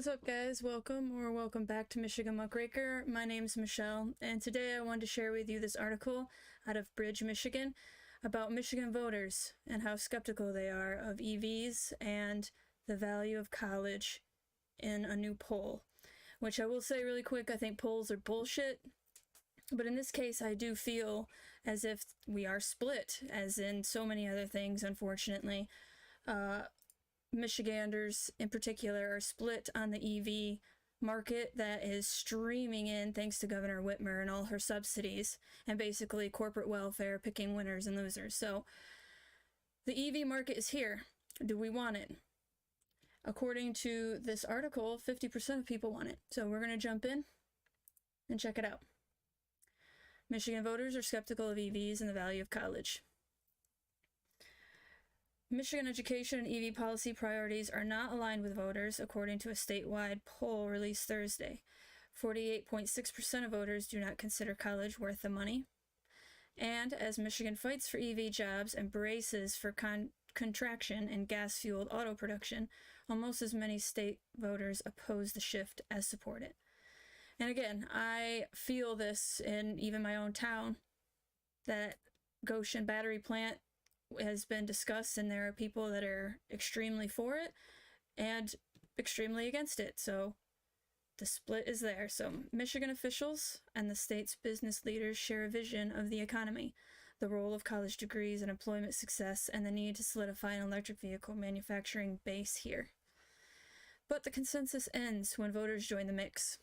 What's up, guys? Welcome back to Michigan Muckraker. My name's Michelle, and today I wanted to share with you this article out of Bridge, Michigan about Michigan voters and how skeptical they are of EVs and the value of college in a new poll. Which I will say really quick, I think polls are bullshit. But in this case, I do feel as if we are split, as in so many other things, unfortunately. Michiganders in particular are split on the EV market that is streaming in thanks to Governor Whitmer and all her subsidies and basically corporate welfare picking winners and losers. So the EV market is here. Do we want it? According to this article, 50% of people want it. So we're going to jump in and check it out. Michigan voters are skeptical of EVs and the value of college. Michigan education and EV policy priorities are not aligned with voters, according to a statewide poll released Thursday. 48.6% of voters do not consider college worth the money. And as Michigan fights for EV jobs and braces for contraction in gas-fueled auto production, almost as many state voters oppose the shift as support it. And again, I feel this in even my own town, that Goshen battery plant has been discussed, and there are people that are extremely for it and extremely against it. So the split is there. So Michigan officials and the state's business leaders share a vision of the economy, the role of college degrees and employment success, and the need to solidify an electric vehicle manufacturing base here. But the consensus ends when voters join the mix.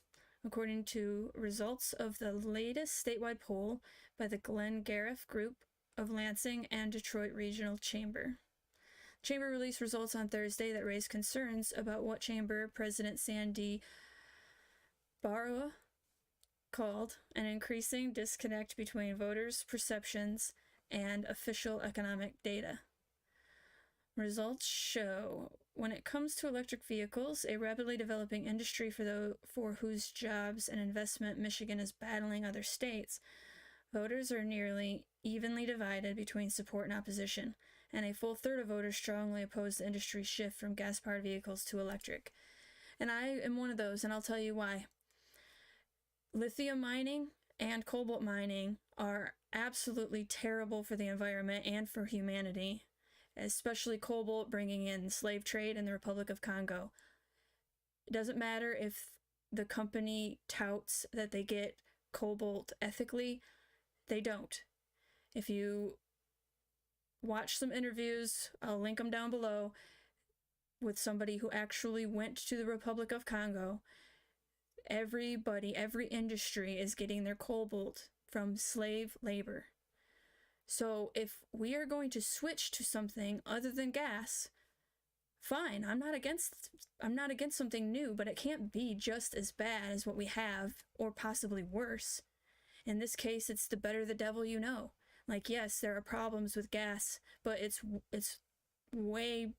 According to results of the latest statewide poll by the Glenn Gariff Group of Lansing and Detroit Regional Chamber. Chamber released results on Thursday that raised concerns about what Chamber President Sandy Barua called an increasing disconnect between voters' perceptions and official economic data. Results show when it comes to electric vehicles, a rapidly developing industry for whose jobs and investment Michigan is battling other states, voters are nearly evenly divided between support and opposition, and a full third of voters strongly oppose the industry's shift from gas-powered vehicles to electric. And I am one of those, and I'll tell you why. Lithium mining and cobalt mining are absolutely terrible for the environment and for humanity, especially cobalt bringing in slave trade in the Republic of Congo. It doesn't matter if the company touts that they get cobalt ethically, they don't. If you watch some interviews, I'll link them down below, with somebody who actually went to the Republic of Congo, every industry is getting their cobalt from slave labor. So if we are going to switch to something other than gas, fine, I'm not against something new, but it can't be just as bad as what we have, or possibly worse. In this case, it's the better the devil you know. Like, yes, there are problems with gas, but it's way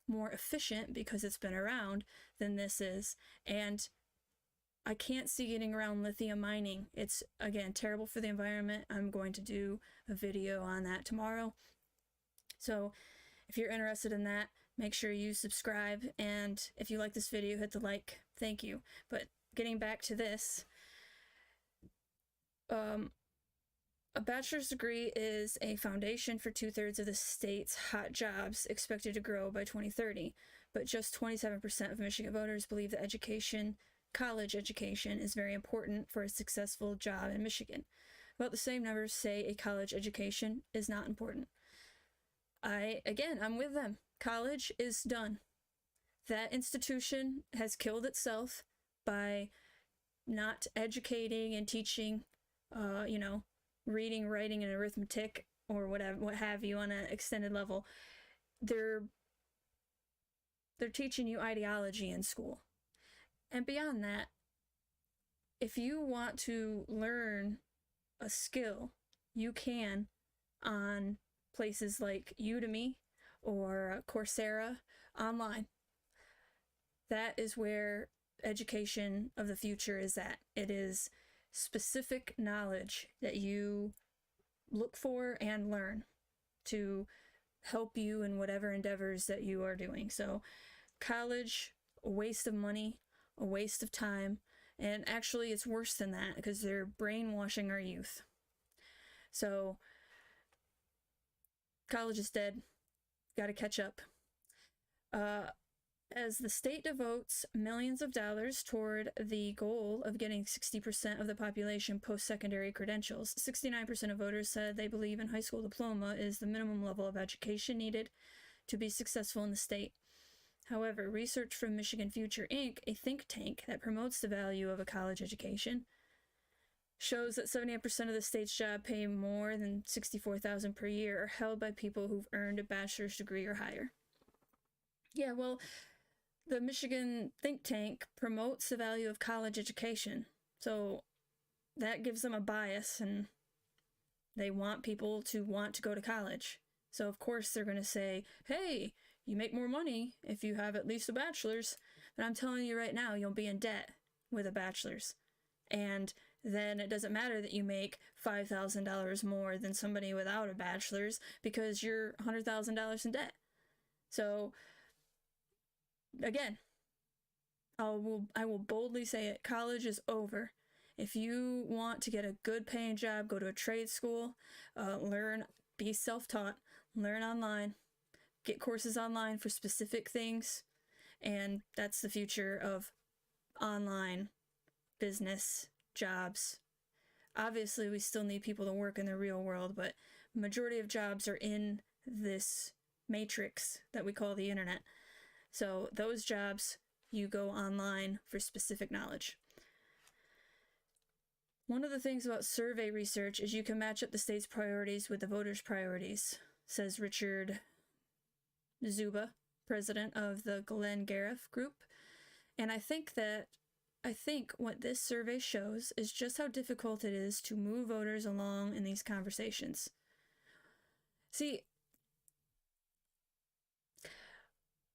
more efficient because it's been around than this is. And I can't see getting around lithium mining. It's, again, terrible for the environment. I'm going to do a video on that tomorrow. So if you're interested in that, make sure you subscribe. And if you like this video, hit the like. Thank you. But getting back to this, a bachelor's degree is a foundation for 2/3 of the state's hot jobs, expected to grow by 2030. But just 27% of Michigan voters believe that college education is very important for a successful job in Michigan. About the same numbers say a college education is not important. I'm with them. College is done. That institution has killed itself by not educating and teaching, reading, writing, and arithmetic, or what have you, on an extended level. They're teaching you ideology in school. And beyond that, if you want to learn a skill, you can on places like Udemy or Coursera online. That is where education of the future is at. It is specific knowledge that you look for and learn to help you in whatever endeavors that you are doing. So college, a waste of money, a waste of time, and actually it's worse than that because they're brainwashing our youth. So college is dead. Got to catch up. As the state devotes millions of dollars toward the goal of getting 60% of the population post-secondary credentials, 69% of voters said they believe in high school diploma is the minimum level of education needed to be successful in the state. However, research from Michigan Future Inc., a think tank that promotes the value of a college education, shows that 78% of the state's job pay more than $64,000 per year are held by people who've earned a bachelor's degree or higher. Yeah, well, the Michigan think tank promotes the value of college education, so that gives them a bias, and they want people to want to go to college. So of course they're going to say, hey, you make more money if you have at least a bachelor's, but I'm telling you right now, you'll be in debt with a bachelor's. And then it doesn't matter that you make $5,000 more than somebody without a bachelor's because you're $100,000 in debt. So again, I will boldly say it. College is over. If you want to get a good paying job, go to a trade school, learn, be self-taught, learn online, get courses online for specific things, and that's the future of online business jobs. Obviously, we still need people to work in the real world, but majority of jobs are in this matrix that we call the internet. So those jobs, you go online for specific knowledge. One of the things about survey research is you can match up the state's priorities with the voters' priorities, says Richard Zuba, president of the Glenn Gariff Group. And I think what this survey shows is just how difficult it is to move voters along in these conversations. See,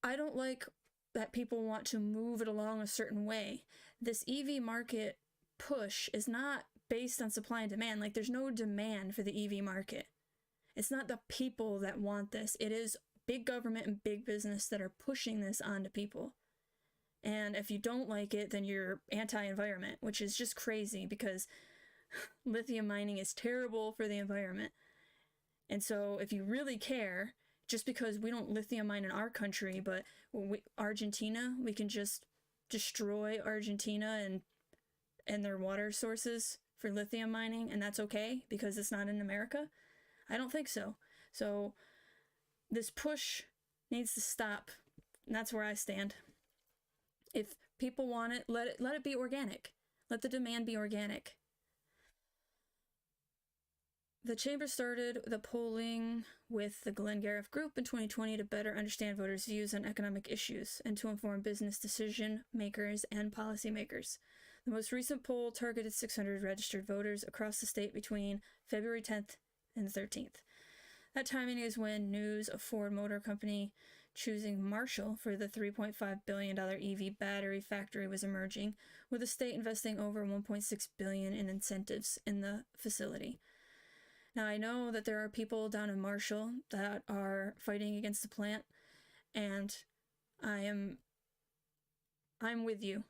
I don't like that people want to move it along a certain way. This EV market push is not based on supply and demand. Like, there's no demand for the EV market. It's not the people that want this. It is big government and big business that are pushing this onto people. And if you don't like it, then you're anti-environment, which is just crazy because lithium mining is terrible for the environment. And so if you really care, just because we don't lithium mine in our country, but Argentina, we can just destroy Argentina and their water sources for lithium mining, and that's okay because it's not in America? I don't think so. So this push needs to stop, and that's where I stand. If people want it, let it be organic. Let the demand be organic. The chamber started the polling with the Glenn Gariff Group in 2020 to better understand voters' views on economic issues and to inform business decision makers and policymakers. The most recent poll targeted 600 registered voters across the state between February 10th and 13th. That timing is when news of Ford Motor Company choosing Marshall for the $3.5 billion EV battery factory was emerging, with the state investing over $1.6 billion in incentives in the facility. Now, I know that there are people down in Marshall that are fighting against the plant, and I'm with you.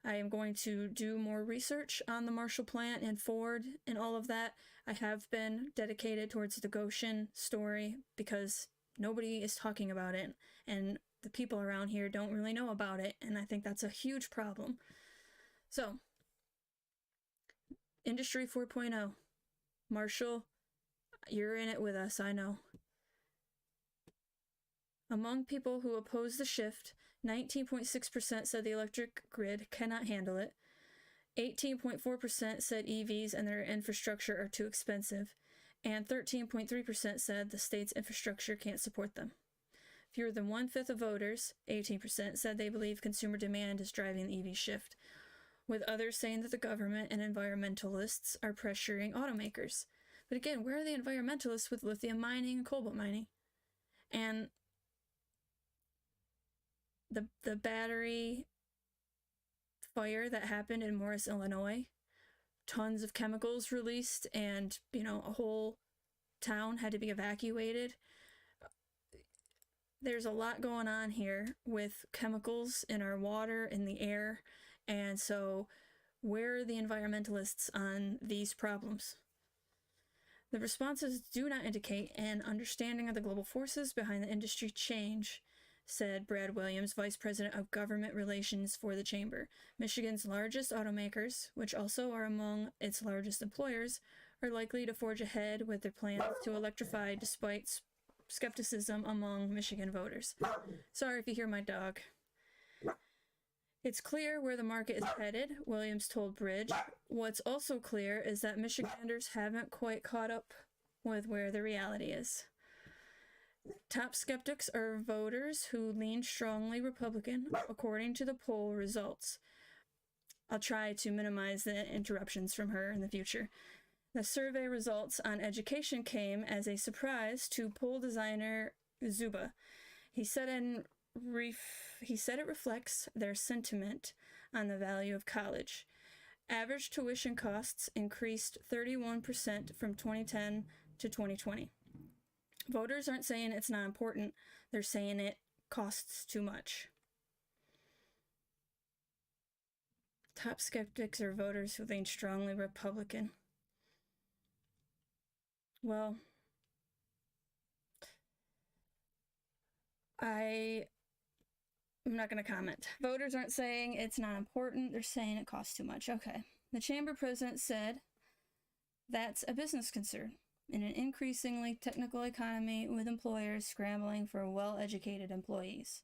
I am going to do more research on the Marshall plant and Ford and all of that. I have been dedicated towards the Goshen story because nobody is talking about it, and the people around here don't really know about it, and I think that's a huge problem. So, Industry 4.0. Marshall, you're in it with us, I know. Among people who oppose the shift, 19.6% said the electric grid cannot handle it. 18.4% said EVs and their infrastructure are too expensive. And 13.3% said the state's infrastructure can't support them. Fewer than 1/5 of voters, 18%, said they believe consumer demand is driving the EV shift, with others saying that the government and environmentalists are pressuring automakers. But again, where are the environmentalists with lithium mining and cobalt mining? And the battery fire that happened in Morris, Illinois, tons of chemicals released, and, a whole town had to be evacuated. There's a lot going on here with chemicals in our water, in the air, And so, where are the environmentalists on these problems? The responses do not indicate an understanding of the global forces behind the industry change, said Brad Williams, Vice President of Government Relations for the Chamber. Michigan's largest automakers, which also are among its largest employers, are likely to forge ahead with their plans to electrify despite skepticism among Michigan voters. Sorry if you hear my dog. It's clear where the market is headed, Williams told Bridge. What's also clear is that Michiganders haven't quite caught up with where the reality is. Top skeptics are voters who lean strongly Republican, according to the poll results. I'll try to minimize the interruptions from her in the future. The survey results on education came as a surprise to poll designer Zuba. He said it reflects their sentiment on the value of college. Average tuition costs increased 31% from 2010 to 2020. Voters aren't saying it's not important, they're saying it costs too much. Top skeptics are voters who lean strongly Republican. Well, I'm not going to comment. Voters aren't saying it's not important, they're saying it costs too much. Okay. The chamber president said that's a business concern in an increasingly technical economy with employers scrambling for well-educated employees.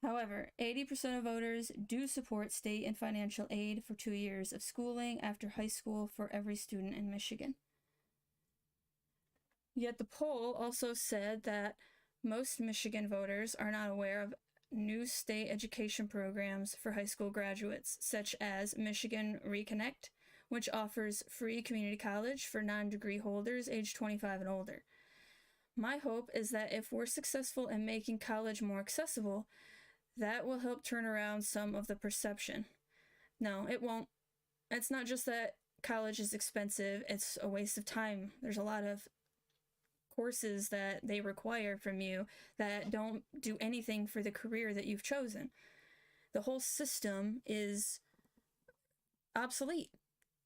However, 80% of voters do support state and financial aid for 2 years of schooling after high school for every student in Michigan. Yet the poll also said that most Michigan voters are not aware of new state education programs for high school graduates, such as Michigan Reconnect, which offers free community college for non-degree holders age 25 and older. My hope is that if we're successful in making college more accessible, that will help turn around some of the perception. No, it won't. It's not just that college is expensive, it's a waste of time. There's a lot of courses that they require from you that don't do anything for the career that you've chosen. The whole system is obsolete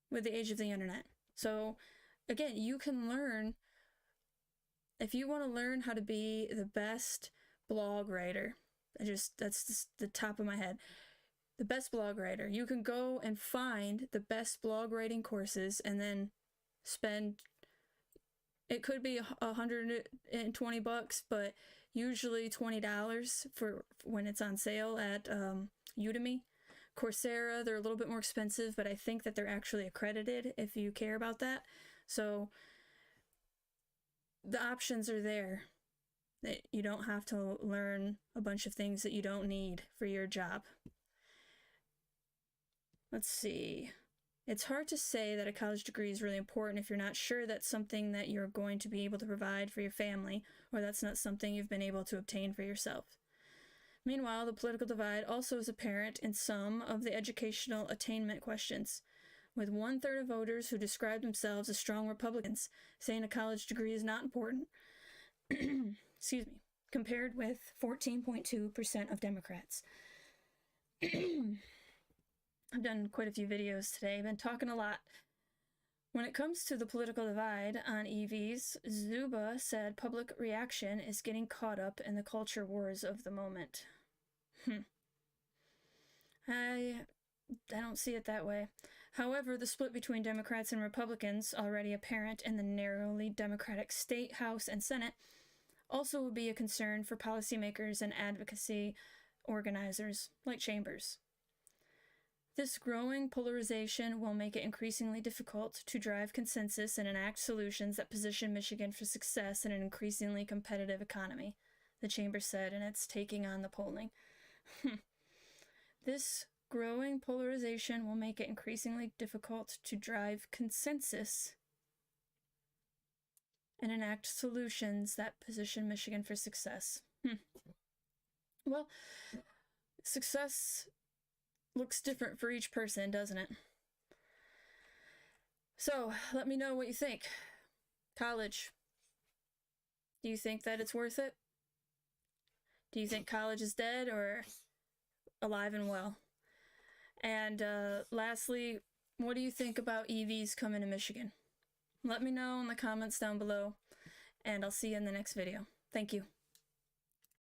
with the age of the internet. So again, you can learn, if you want to learn how to be the best blog writer, that's just the top of my head, the best blog writer, you can go and find the best blog writing courses and then spend, it could be $120, but usually $20 for when it's on sale at Udemy. Coursera, they're a little bit more expensive, but I think that they're actually accredited if you care about that. So the options are there. That you don't have to learn a bunch of things that you don't need for your job. Let's see. It's hard to say that a college degree is really important if you're not sure that's something that you're going to be able to provide for your family, or that's not something you've been able to obtain for yourself. Meanwhile, the political divide also is apparent in some of the educational attainment questions, with 1/3 of voters who describe themselves as strong Republicans saying a college degree is not important, excuse me, compared with 14.2% of Democrats. I've done quite a few videos today. I've been talking a lot. When it comes to the political divide on EVs, Zuba said public reaction is getting caught up in the culture wars of the moment. I don't see it that way. However, the split between Democrats and Republicans, already apparent in the narrowly Democratic state, House, and Senate, also will be a concern for policymakers and advocacy organizers like Chambers. This growing polarization will make it increasingly difficult to drive consensus and enact solutions that position Michigan for success in an increasingly competitive economy, the Chamber said in its taking on the polling. This growing polarization will make it increasingly difficult to drive consensus and enact solutions that position Michigan for success. Well, success looks different for each person, doesn't it? So, let me know what you think. College. Do you think that it's worth it? Do you think college is dead or alive and well? And lastly, what do you think about EVs coming to Michigan? Let me know in the comments down below, and I'll see you in the next video. Thank you.